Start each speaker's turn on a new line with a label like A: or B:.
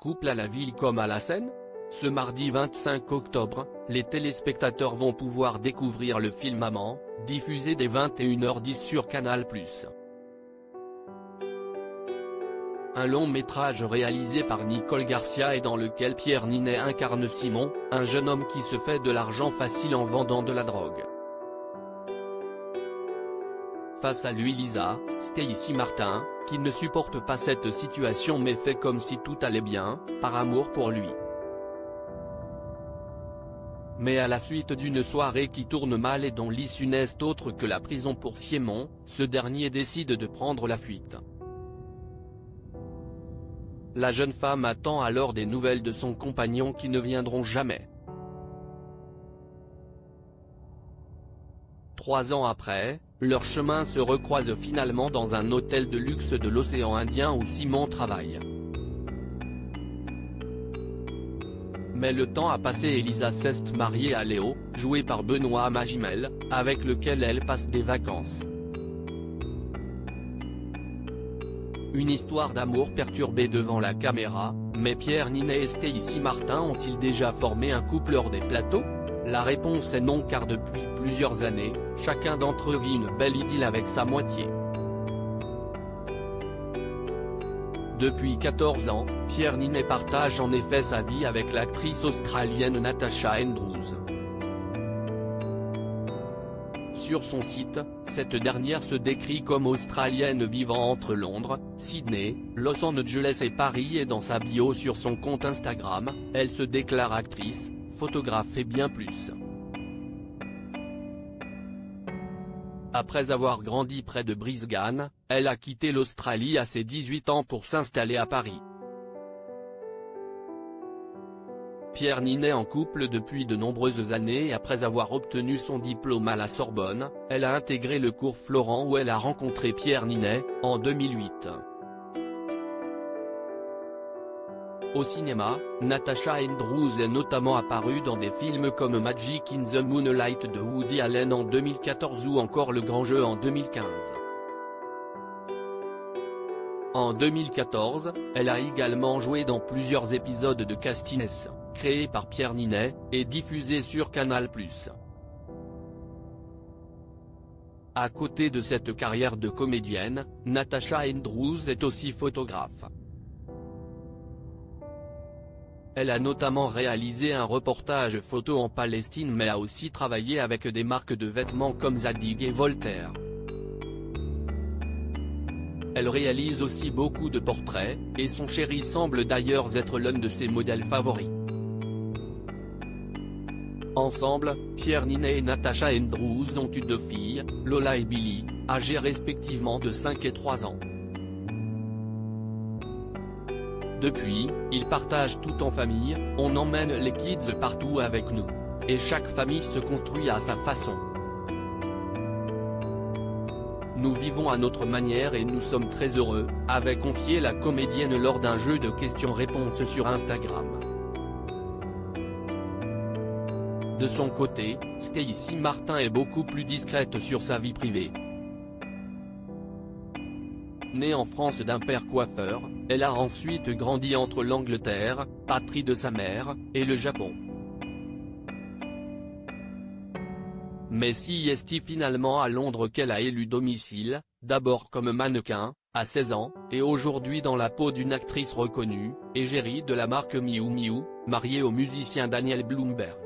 A: couple à la ville comme à la scène ? Ce mardi 25 octobre, les téléspectateurs vont pouvoir découvrir le film Amant, diffusé dès 21h10 sur Canal+. Un long métrage réalisé par Nicole Garcia et dans lequel Pierre Ninet incarne Simon, un jeune homme qui se fait de l'argent facile en vendant de la drogue. Face à lui Lisa, Stacy Martin, qui ne supporte pas cette situation mais fait comme si tout allait bien, par amour pour lui. Mais à la suite d'une soirée qui tourne mal et dont l'issue n'est autre que la prison pour Simon, ce dernier décide de prendre la fuite. La jeune femme attend alors des nouvelles de son compagnon qui ne viendront jamais. 3 ans après, leurs chemins se recroisent finalement dans un hôtel de luxe de l'océan Indien où Simon travaille. Mais le temps a passé et Lisa s'est mariée à Léo, joué par Benoît Magimel, avec lequel elle passe des vacances. Une histoire d'amour perturbée devant la caméra, mais Pierre Ninet et Stacy Martin ont-ils déjà formé un couple hors des plateaux ? La réponse est non car depuis plusieurs années, chacun d'entre eux vit une belle idylle avec sa moitié. Depuis 14 ans, Pierre Ninet partage en effet sa vie avec l'actrice australienne Natasha Andrews. Sur son site, cette dernière se décrit comme australienne vivant entre Londres, Sydney, Los Angeles et Paris et dans sa bio sur son compte Instagram, elle se déclare actrice, photographe et bien plus. Après avoir grandi près de Brisbane, elle a quitté l'Australie à ses 18 ans pour s'installer à Paris. Pierre Ninet en couple depuis de nombreuses années et après avoir obtenu son diplôme à la Sorbonne, elle a intégré le cours Florent où elle a rencontré Pierre Ninet, en 2008. Au cinéma, Natasha Andrews est notamment apparue dans des films comme Magic in the Moonlight de Woody Allen en 2014 ou encore Le Grand Jeu en 2015. En 2014, elle a également joué dans plusieurs épisodes de Castines, créés par Pierre Ninet, et diffusés sur Canal+. À côté de cette carrière de comédienne, Natasha Andrews est aussi photographe. Elle a notamment réalisé un reportage photo en Palestine mais a aussi travaillé avec des marques de vêtements comme Zadig et Voltaire. Elle réalise aussi beaucoup de portraits, et son chéri semble d'ailleurs être l'un de ses modèles favoris. Ensemble, Pierre Ninet et Natasha Andrews ont eu 2 filles, Lola et Billy, âgées respectivement de 5 et 3 ans. Depuis, ils partagent tout en famille, on emmène les kids partout avec nous. Et chaque famille se construit à sa façon. Nous vivons à notre manière et nous sommes très heureux, avait confié la comédienne lors d'un jeu de questions-réponses sur Instagram. De son côté, Stacy Martin est beaucoup plus discrète sur sa vie privée. Née en France d'un père coiffeur, elle a ensuite grandi entre l'Angleterre, patrie de sa mère, et le Japon. Mais si est finalement à Londres qu'elle a élu domicile, d'abord comme mannequin, à 16 ans, et aujourd'hui dans la peau d'une actrice reconnue, égérie de la marque Miu Miu, mariée au musicien Daniel Bloomberg.